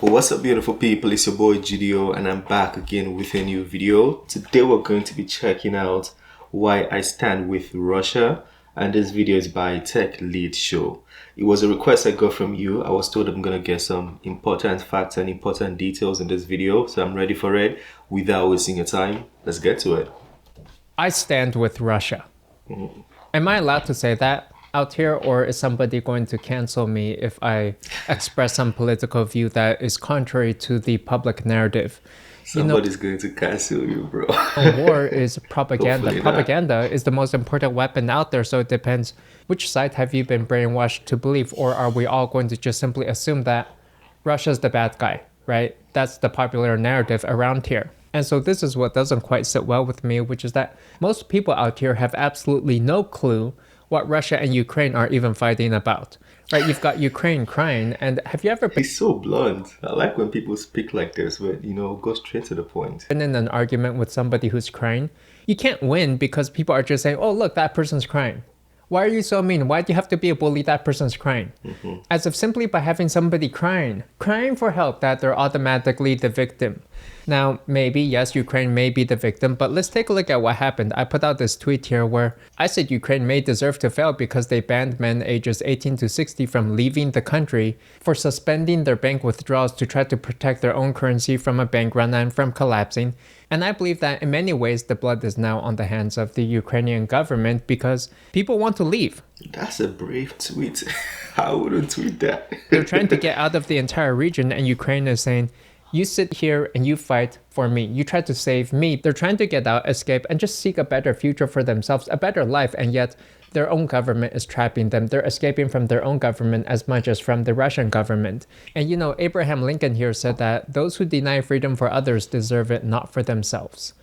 What's up, beautiful people? It's your boy Judeo, and I'm back again with a new video. Today we're going to be checking out why I stand with Russia, and this video is by TechLead show. It was a request I got from you. I was told I'm gonna get some important facts and important details in this video, so I'm ready for it. Without wasting your time, let's get to it. I stand with Russia. Am I allowed to say that out here, or is somebody going to cancel me if I express some political view that is contrary to the public narrative? Somebody's going to cancel you, bro. War is propaganda. Hopefully Propaganda is the most important weapon out there, so it depends which side have you been brainwashed to believe, or are we all going to just simply assume that Russia's the bad guy, right? That's the popular narrative around here. And so this is what doesn't quite sit well with me, which is that most people out here have absolutely no clue what Russia and Ukraine are even fighting about, right? You've got Ukraine crying, and have you ever been... He's so blunt. I like when people speak like this, but go straight to the point. been in an argument with somebody who's crying? You can't win because people are just saying, oh, look, that person's crying. Why are you so mean? Why do you have to be a bully? That person's crying. As if simply by having somebody crying for help, that they're automatically the victim. Now, maybe, yes, Ukraine may be the victim, but let's take a look at what happened. I put out this tweet here where I said Ukraine may deserve to fail because they banned men ages 18 to 60 from leaving the country for suspending their bank withdrawals to try to protect their own currency from a bank run and from collapsing. And I believe that in many ways, the blood is now on the hands of the Ukrainian government because people want to leave. That's a brave tweet. I wouldn't tweet that. They're trying to get out of the entire region, and Ukraine is saying, you sit here and you fight for me. You try to save me. They're trying to get out, escape, and just seek a better future for themselves, a better life, and yet their own government is trapping them. They're escaping from their own government as much as from the Russian government. And Abraham Lincoln here said that those who deny freedom for others deserve it not for themselves.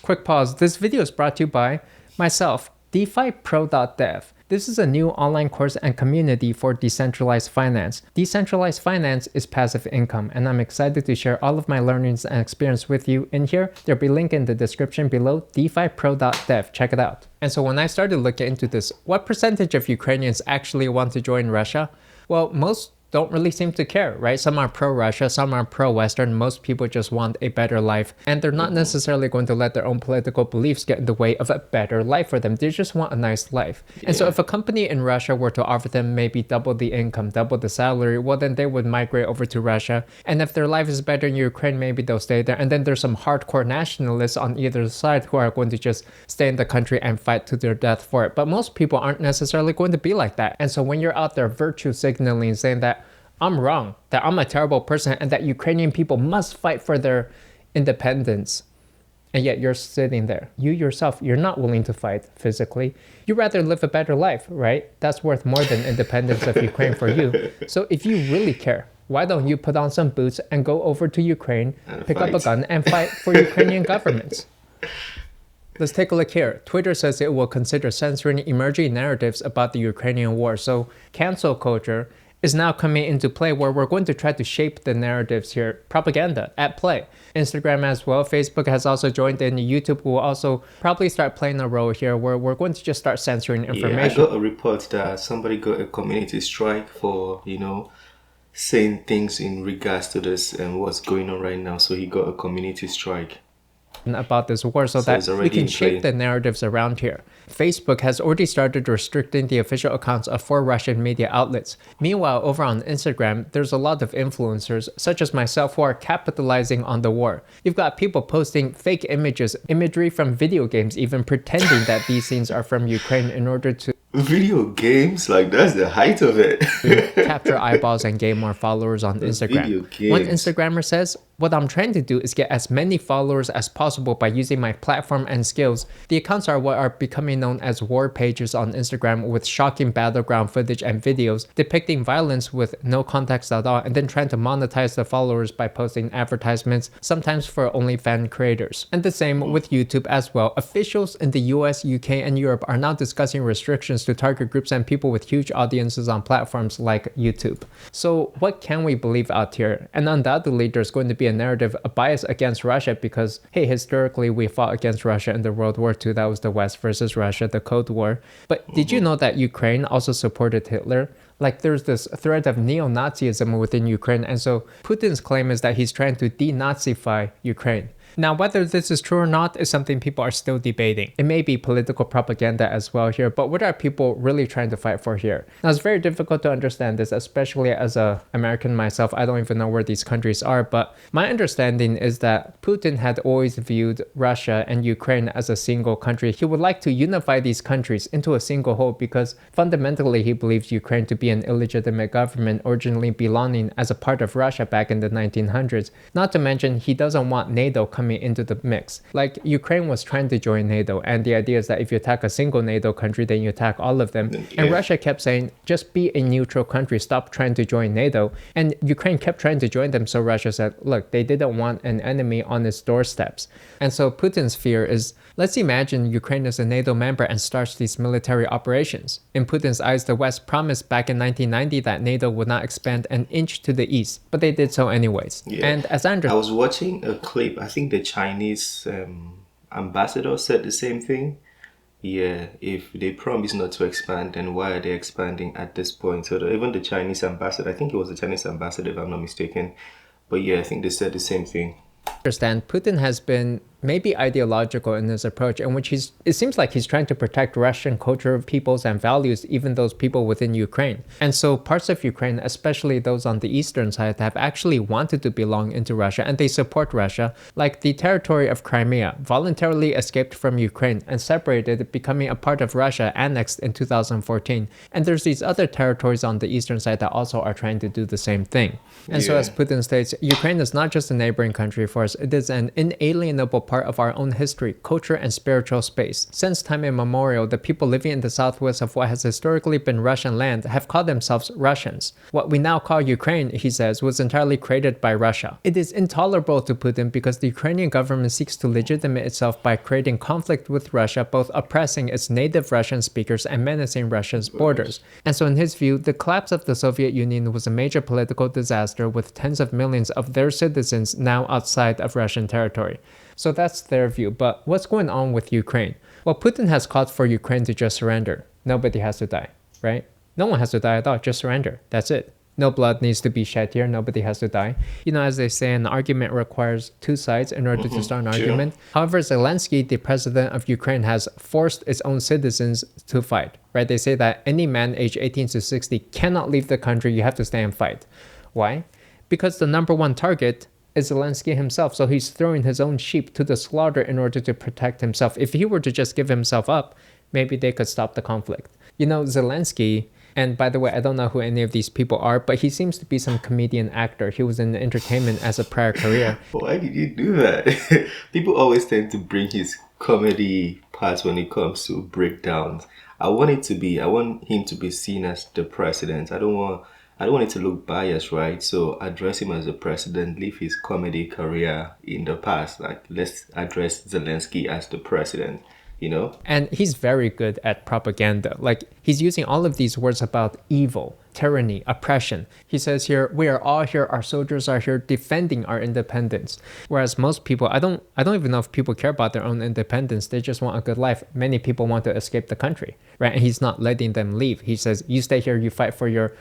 Quick pause. This video is brought to you by myself, DeFiPro.dev. This is a new online course and community for decentralized finance. Decentralized finance is passive income, and I'm excited to share all of my learnings and experience with you in here. There'll be a link in the description below, DeFiPro.dev. Check it out. And so when I started looking into this, what percentage of Ukrainians actually want to join Russia? Well, most don't really seem to care, right? Some are pro-Russia, some are pro-Western. Most people just want a better life, and they're not necessarily going to let their own political beliefs get in the way of a better life for them. They just want a nice life. And so if a company in Russia were to offer them maybe double the income, double the salary, well, then they would migrate over to Russia. And if their life is better in Ukraine, maybe they'll stay there. And then there's some hardcore nationalists on either side who are going to just stay in the country and fight to their death for it. But most people aren't necessarily going to be like that. And so when you're out there virtue signaling, saying that I'm wrong, that I'm a terrible person, and that Ukrainian people must fight for their independence, and yet you're sitting there. You yourself, you're not willing to fight physically. You rather live a better life, right? That's worth more than independence of Ukraine for you. So if you really care, why don't you put on some boots and go over to Ukraine, pick up a gun, and fight for Ukrainian governments? Let's take a look here. Twitter says it will consider censoring emerging narratives about the Ukrainian war. So cancel culture is now coming into play, where we're going to try to shape the narratives here. Propaganda at play. Instagram as well. Facebook has also joined in. YouTube will also probably start playing a role here, where we're going to just start censoring information. Yeah, I got a report that somebody got a community strike for, saying things in regards to this and what's going on right now. So he got a community strike about this war so that we can shape the narratives around here. Facebook has already started restricting the official accounts of 4 Russian media outlets. Meanwhile, over on Instagram, there's a lot of influencers, such as myself, who are capitalizing on the war. You've got people posting fake imagery from video games, even pretending that these scenes are from Ukraine in order to video games, like that's the height of it. capture eyeballs and gain more followers on Instagram. One Instagrammer says, what I'm trying to do is get as many followers as possible by using my platform and skills. The accounts are what are becoming known as war pages on Instagram, with shocking battleground footage and videos depicting violence with no context at all, and then trying to monetize the followers by posting advertisements, sometimes for OnlyFans creators. And the same with YouTube as well. Officials in the US, UK, and Europe are now discussing restrictions to target groups and people with huge audiences on platforms like YouTube. So what can we believe out here? And undoubtedly there's going to be a narrative, a bias against Russia because, hey, historically we fought against Russia in the World War II. That was the West versus Russia, the Cold War. But did you know that Ukraine also supported Hitler? Like there's this thread of neo-Nazism within Ukraine. And so Putin's claim is that he's trying to denazify Ukraine. Now, whether this is true or not is something people are still debating. It may be political propaganda as well here, but what are people really trying to fight for here? Now, it's very difficult to understand this, especially as an American myself. I don't even know where these countries are, but my understanding is that Putin had always viewed Russia and Ukraine as a single country. He would like to unify these countries into a single whole because fundamentally he believes Ukraine to be an illegitimate government originally belonging as a part of Russia back in the 1900s. Not to mention, he doesn't want NATO coming into the mix. Like Ukraine was trying to join NATO, and the idea is that if you attack a single NATO country, then you attack all of them. Yeah. And Russia kept saying, just be a neutral country, stop trying to join NATO. And Ukraine kept trying to join them, so Russia said, look, they didn't want an enemy on its doorsteps. And so Putin's fear is, let's imagine Ukraine is a NATO member and starts these military operations. In Putin's eyes, the West promised back in 1990 that NATO would not expand an inch to the east, but they did so anyways. Yeah. And as I was watching a clip, I think the Chinese ambassador said the same thing. Yeah, if they promise not to expand, then why are they expanding at this point? So even the Chinese ambassador, I think it was the Chinese ambassador if I'm not mistaken, but yeah, I think they said the same thing. Understand, Putin has been maybe ideological in his approach, in which it seems like he's trying to protect Russian culture, peoples, and values, even those people within Ukraine. And so parts of Ukraine, especially those on the eastern side, have actually wanted to belong into Russia, and they support Russia. Like the territory of Crimea voluntarily escaped from Ukraine and separated, becoming a part of Russia, annexed in 2014. And there's these other territories on the eastern side that also are trying to do the same thing. And so as Putin states, Ukraine is not just a neighboring country for us, it is an inalienable part of our own history, culture, and spiritual space. Since time immemorial, the people living in the southwest of what has historically been Russian land have called themselves Russians. What we now call Ukraine, he says, was entirely created by Russia. It is intolerable to Putin because the Ukrainian government seeks to legitimate itself by creating conflict with Russia, both oppressing its native Russian speakers and menacing Russia's borders. And so in his view, the collapse of the Soviet Union was a major political disaster with tens of millions of their citizens now outside of Russian territory. So that's their view. But what's going on with Ukraine? Well, Putin has called for Ukraine to just surrender. Nobody has to die, right? No one has to die at all. Just surrender. That's it. No blood needs to be shed here. Nobody has to die. You know, as they say, an argument requires two sides in order to start an argument. However, Zelensky, the president of Ukraine, has forced its own citizens to fight, right? They say that any man aged 18 to 60 cannot leave the country. You have to stay and fight. Why? Because the number one target is Zelensky himself, so he's throwing his own sheep to the slaughter in order to protect himself. If he were to just give himself up, maybe they could stop the conflict. You know, Zelensky, and by the way, I don't know who any of these people are, but he seems to be some comedian actor. He was in entertainment as a prior career. Why did you do that? People always tend to bring his comedy parts when it comes to breakdowns. I want him to be seen as the president. I don't want it to look biased, right? So address him as a president, leave his comedy career in the past. Like, let's address Zelensky as the president, you know? And he's very good at propaganda. Like, he's using all of these words about evil, tyranny, oppression. He says here, we are all here, our soldiers are here defending our independence. Whereas most people, I don't even know if people care about their own independence. They just want a good life. Many people want to escape the country, right? And he's not letting them leave. He says, you stay here, you fight for your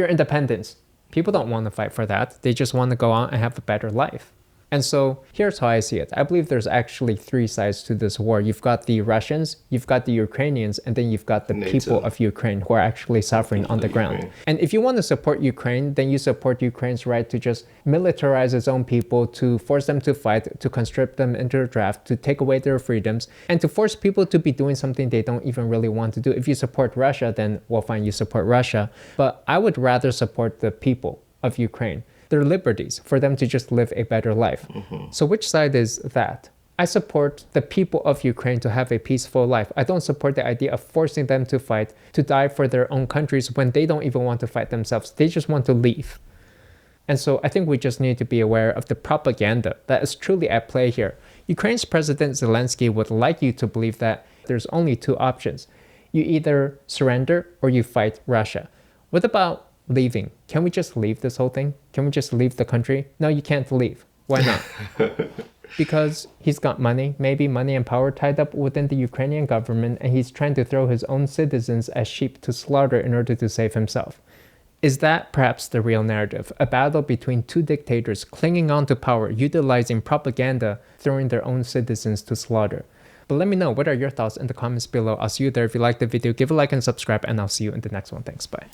independence. People don't want to fight for that. They just want to go out and have a better life. And so here's how I see it. I believe there's actually three sides to this war. You've got the Russians, you've got the Ukrainians, and then you've got the people of Ukraine who are actually suffering on the ground. And if you want to support Ukraine, then you support Ukraine's right to just militarize its own people, to force them to fight, to conscript them into a draft, to take away their freedoms, and to force people to be doing something they don't even really want to do. If you support Russia, then well, fine, you support Russia. But I would rather support the people of Ukraine, their liberties, for them to just live a better life. So which side is that? I support the people of Ukraine to have a peaceful life. I don't support the idea of forcing them to fight, to die for their own countries when they don't even want to fight themselves. They just want to leave. And so I think we just need to be aware of the propaganda that is truly at play here. Ukraine's President Zelensky would like you to believe that there's only two options. You either surrender or you fight Russia. What about leaving? Can we just leave this whole thing? Can we just leave the country? No, you can't leave. Why not? Because he's got money, maybe money and power tied up within the Ukrainian government, and he's trying to throw his own citizens as sheep to slaughter in order to save himself. Is that perhaps the real narrative? A battle between two dictators clinging on to power, utilizing propaganda, throwing their own citizens to slaughter. But let me know, what are your thoughts in the comments below? I'll see you there. If you like the video, give a like and subscribe, and I'll see you in the next one. Thanks, bye.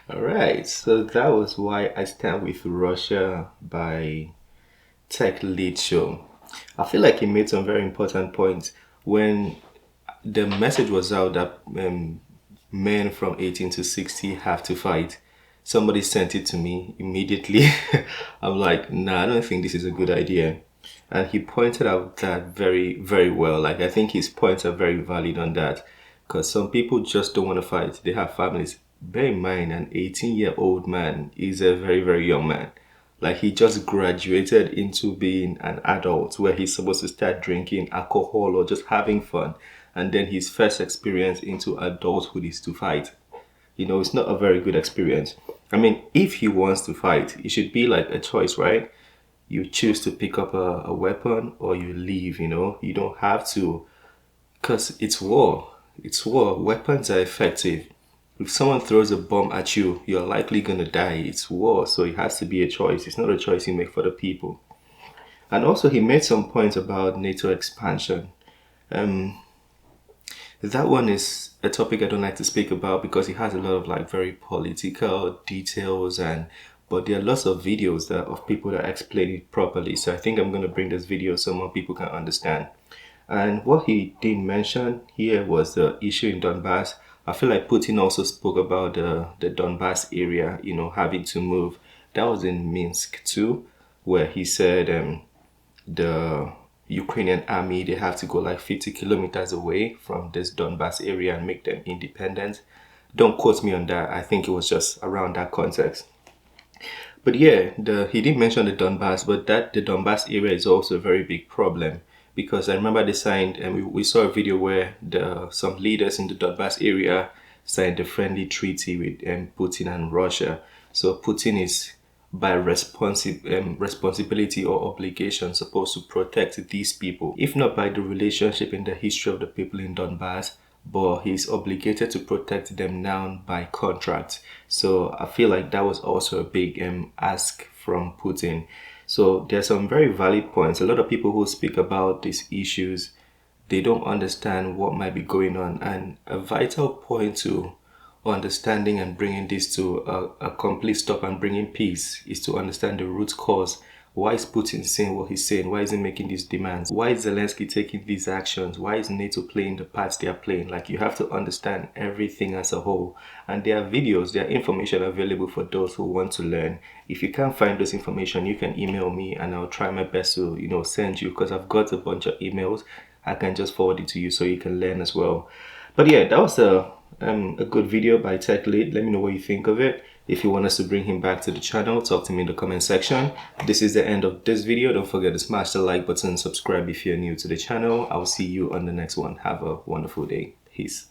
All right, so that was Why I Stand With Russia by TechLead show. I feel like he made some very important points when the message was out that men from 18 to 60 have to fight. Somebody sent it to me immediately. I'm like, nah, I don't think this is a good idea. And he pointed out that very, very well. Like, I think his points are very valid on that, because some people just don't want to fight. They have families. Bear in mind, an 18-year-old man is a very, very young man. Like, he just graduated into being an adult, where he's supposed to start drinking alcohol or just having fun. And then his first experience into adulthood is to fight. You know, it's not a very good experience. I mean, if he wants to fight, it should be like a choice, right? You choose to pick up a weapon or you leave, you know. You don't have to, because it's war. It's war. Weapons are effective. If someone throws a bomb at you, you're likely going to die. It's war, so it has to be a choice. It's not a choice you make for the people. And also, he made some points about NATO expansion. That one is a topic I don't like to speak about because it has a lot of like very political details, but there are lots of videos of people that explain it properly. So I think I'm going to bring this video so more people can understand. And what he didn't mention here was the issue in Donbass. I feel like Putin also spoke about the Donbass area, you know, having to move. That was in Minsk too, where he said the Ukrainian army, they have to go like 50 kilometers away from this Donbass area and make them independent. Don't quote me on that. I think it was just around that context. But yeah, he didn't mention the Donbass, but the Donbass area is also a very big problem, because I remember they signed, and we saw a video where some leaders in the Donbass area signed a friendly treaty with Putin and Russia. So Putin is, by responsibility or obligation, supposed to protect these people, if not by the relationship in the history of the people in Donbass, but he's obligated to protect them now by contract. So I feel like that was also a big ask from Putin. So there's some very valid points. A lot of people who speak about these issues, they don't understand what might be going on. And a vital point to understanding and bringing this to a complete stop and bringing peace is to understand the root cause. Why is Putin saying what he's saying? Why is he making these demands? Why is Zelensky taking these actions? Why is NATO playing the parts they are playing? Like, you have to understand everything as a whole. And there are videos, there are information available for those who want to learn. If you can't find this information, you can email me and I'll try my best to, you know, send you, because I've got a bunch of emails. I can just forward it to you so you can learn as well. But yeah, that was a good video by TechLead. Let me know what you think of it. If you want us to bring him back to the channel, talk to me in the comment section. This is the end of this video. Don't forget to smash the like button, subscribe if you're new to the channel. I'll see you on the next one. Have a wonderful day. Peace.